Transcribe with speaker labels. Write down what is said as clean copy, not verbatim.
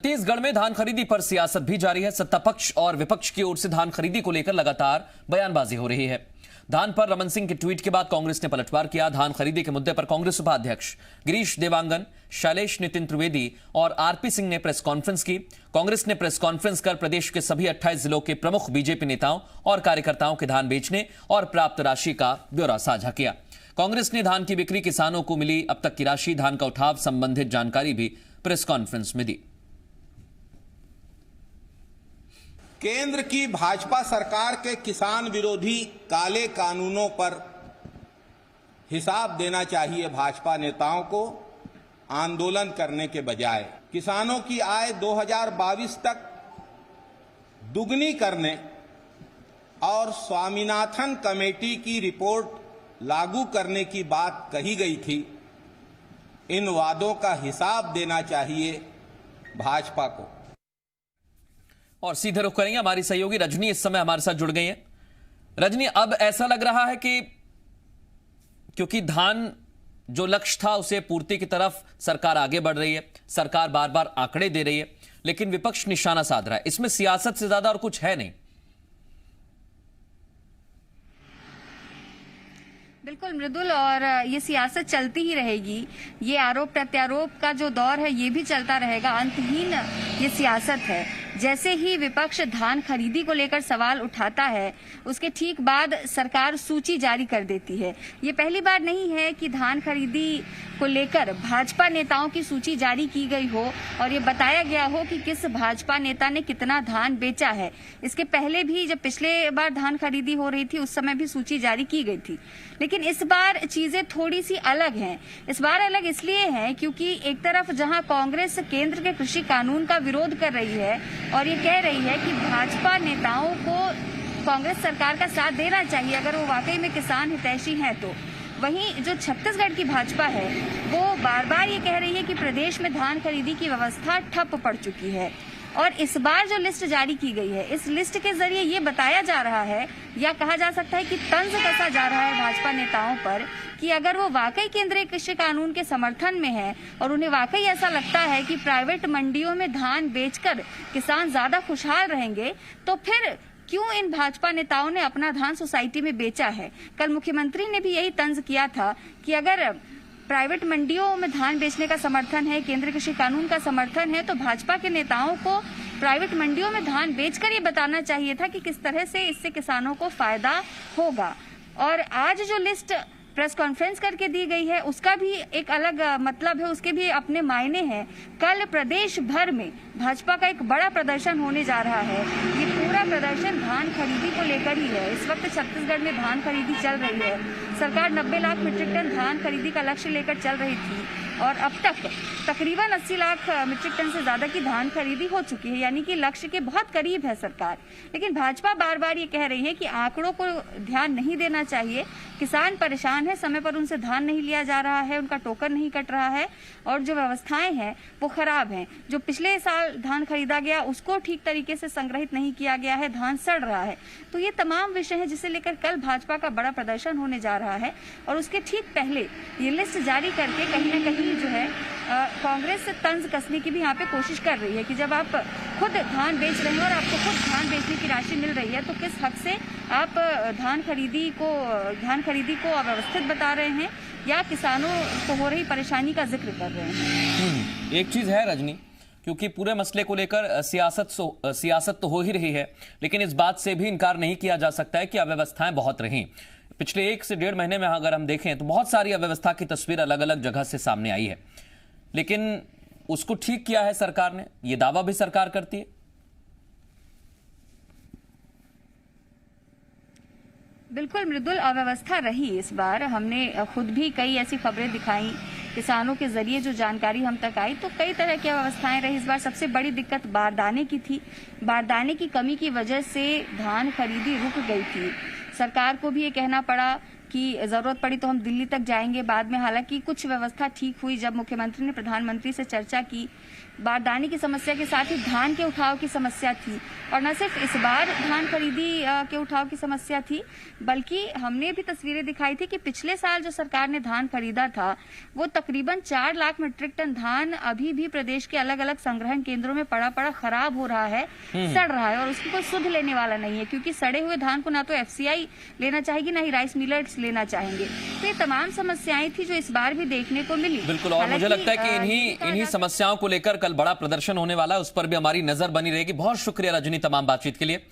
Speaker 1: छत्तीसगढ़ में धान खरीदी पर सियासत भी जारी है। सत्ता पक्ष और विपक्ष की ओर से धान खरीदी को लेकर लगातार बयानबाजी हो रही है। धान पर रमन सिंह के ट्वीट के बाद कांग्रेस ने पलटवार किया। धान खरीदी के मुद्दे पर कांग्रेस उपाध्यक्ष गिरीश देवांगन, शैलेश नितिन त्रिवेदी और आरपी सिंह ने प्रेस कॉन्फ्रेंस की। कांग्रेस ने प्रेस कॉन्फ्रेंस कर प्रदेश के सभी 28 जिलों के प्रमुख बीजेपी नेताओं और कार्यकर्ताओं के धान बेचने और प्राप्त राशि का ब्यौरा साझा किया। कांग्रेस ने धान की बिक्री, किसानों को मिली अब तक की राशि, धान का उठाव संबंधित जानकारी भी प्रेस कॉन्फ्रेंस में दी।
Speaker 2: केंद्र की भाजपा सरकार के किसान विरोधी काले कानूनों पर हिसाब देना चाहिए भाजपा नेताओं को, आंदोलन करने के बजाय। किसानों की आय 2022 तक दुगनी करने और स्वामीनाथन कमेटी की रिपोर्ट लागू करने की बात कही गई थी। इन वादों का हिसाब देना चाहिए भाजपा को।
Speaker 1: और सीधे रुख करेंगे, हमारी सहयोगी रजनी इस समय हमारे साथ जुड़ गई है। रजनी, अब ऐसा लग रहा है कि क्योंकि धान जो लक्ष्य था उसे पूर्ति की तरफ सरकार आगे बढ़ रही है, सरकार बार बार आंकड़े दे रही है, लेकिन विपक्ष निशाना साध रहा है। इसमें सियासत से ज्यादा और कुछ है नहीं।
Speaker 3: बिल्कुल मृदुल, और ये सियासत चलती ही रहेगी। ये आरोप प्रत्यारोप का जो दौर है ये भी चलता रहेगा। अंतहीन ये सियासत है। जैसे ही विपक्ष धान खरीदी को लेकर सवाल उठाता है, उसके ठीक बाद सरकार सूची जारी कर देती है। ये पहली बार नहीं है कि धान खरीदी को लेकर भाजपा नेताओं की सूची जारी की गई हो और ये बताया गया हो कि किस भाजपा नेता ने कितना धान बेचा है। इसके पहले भी जब पिछले बार धान खरीदी हो रही थी उस समय भी सूची जारी की गई थी, लेकिन इस बार चीजें थोड़ी सी अलग हैं। इस बार अलग इसलिए है क्योंकि एक तरफ जहां कांग्रेस केंद्र के कृषि कानून का विरोध कर रही है और ये कह रही है कि भाजपा नेताओं को कांग्रेस सरकार का साथ देना चाहिए अगर वो वाकई में किसान हितैषी हैं तो, वहीं जो छत्तीसगढ़ की भाजपा है वो बार बार ये कह रही है कि प्रदेश में धान खरीदी की व्यवस्था ठप पड़ चुकी है। और इस बार जो लिस्ट जारी की गई है, इस लिस्ट के जरिए ये बताया जा रहा है या कहा जा सकता है कि तंज कसा जा रहा है भाजपा नेताओं पर कि अगर वो वाकई केंद्रीय कृषि कानून के समर्थन में है और उन्हें वाकई ऐसा लगता है कि प्राइवेट मंडियों में धान बेचकर किसान ज्यादा खुशहाल रहेंगे, तो फिर क्यों इन भाजपा नेताओं ने अपना धान सोसाइटी में बेचा है। कल मुख्यमंत्री ने भी यही तंज किया था कि अगर प्राइवेट मंडियों में धान बेचने का समर्थन है, केंद्रीय कृषि कानून का समर्थन है, तो भाजपा के नेताओं को प्राइवेट मंडियों में धान बेचकर ये बताना चाहिए था कि किस तरह से इससे किसानों को फायदा होगा। और आज जो लिस्ट प्रेस कॉन्फ्रेंस करके दी गई है उसका भी एक अलग मतलब है, उसके भी अपने मायने हैं। कल प्रदेश भर में भाजपा का एक बड़ा प्रदर्शन होने जा रहा है। ये पूरा प्रदर्शन धान खरीदी को लेकर ही है। इस वक्त छत्तीसगढ़ में धान खरीदी चल रही है। सरकार 90 लाख मीट्रिक टन धान खरीदी का लक्ष्य लेकर चल रही थी और अब तक तकरीबन 80 लाख मीट्रिक टन से ज्यादा की धान खरीदी हो चुकी है, यानी कि लक्ष्य के बहुत करीब है सरकार। लेकिन भाजपा बार बार ये कह रही है कि आंकड़ों को ध्यान नहीं देना चाहिए, किसान परेशान है, समय पर उनसे धान नहीं लिया जा रहा है, उनका टोकन नहीं कट रहा है और जो व्यवस्थाएं हैं वो खराब हैं। जो पिछले साल धान खरीदा गया उसको ठीक तरीके से संग्रहित नहीं किया गया है, धान सड़ रहा है। तो ये तमाम विषय है जिसे लेकर कल भाजपा का बड़ा प्रदर्शन होने जा रहा है। और उसके ठीक पहले ये लिस्ट जारी करके कहीं न कहीं जो है कांग्रेस से तंज कसने की भी यहाँ पे कोशिश कर रही है कि जब आप खुद धान बेच रहे हैं और आपको खुद धान बेचने की राशि मिल रही है तो किस हक से आप धान खरीदी को अव्यवस्थित बता रहे हैं या किसानों को हो रही परेशानी का जिक्र कर रहे हैं।
Speaker 1: एक चीज है रजनी, क्योंकि पूरे मसले को लेकर सियासत तो हो ही रही है, लेकिन इस बात से भी इनकार नहीं किया जा सकता है कि अव्यवस्थाएं बहुत रही। पिछले 1 से 1.5 महीने में अगर हम देखें तो बहुत सारी अव्यवस्था की तस्वीर अलग अलग जगह से सामने आई है, लेकिन उसको ठीक किया है सरकार ने, यह दावा भी सरकार करती है।
Speaker 3: बिल्कुल मृदुल, अव्यवस्था रही इस बार। हमने खुद भी कई ऐसी खबरें दिखाई, किसानों के जरिए जो जानकारी हम तक आई तो कई तरह की अव्यवस्थाएं रही। इस बार सबसे बड़ी दिक्कत बारदाने की थी। बारदाने की कमी की वजह से धान खरीदी रुक गई थी। सरकार को भी ये कहना पड़ा कि जरूरत पड़ी तो हम दिल्ली तक जाएंगे। बाद में हालांकि कुछ व्यवस्था ठीक हुई जब मुख्यमंत्री ने प्रधानमंत्री से चर्चा की बारदाने की समस्या के साथ ही धान के उठाव की समस्या थी। और न सिर्फ इस बार धान खरीदी के उठाव की समस्या थी, बल्कि हमने भी तस्वीरें दिखाई थी कि पिछले साल जो सरकार ने धान खरीदा था वो तकरीबन 4 लाख मीट्रिक टन धान अभी भी प्रदेश के अलग अलग संग्रहण केंद्रों में पड़ा खराब हो रहा है, सड़ रहा है, और उसकी कोई सुध लेने वाला नहीं है, क्योंकि सड़े हुए धान को ना तो FCI लेना चाहेगी ना ही राइस मिलर्स लेना चाहेंगे। तो ये तमाम समस्याएं थी जो इस बार भी देखने को मिली।
Speaker 1: बिल्कुल, और मुझे लगता है कि इन्हीं समस्याओं को लेकर कल बड़ा प्रदर्शन होने वाला है, उस पर भी हमारी नजर बनी रहेगी। बहुत शुक्रिया रजनी तमाम बातचीत के लिए।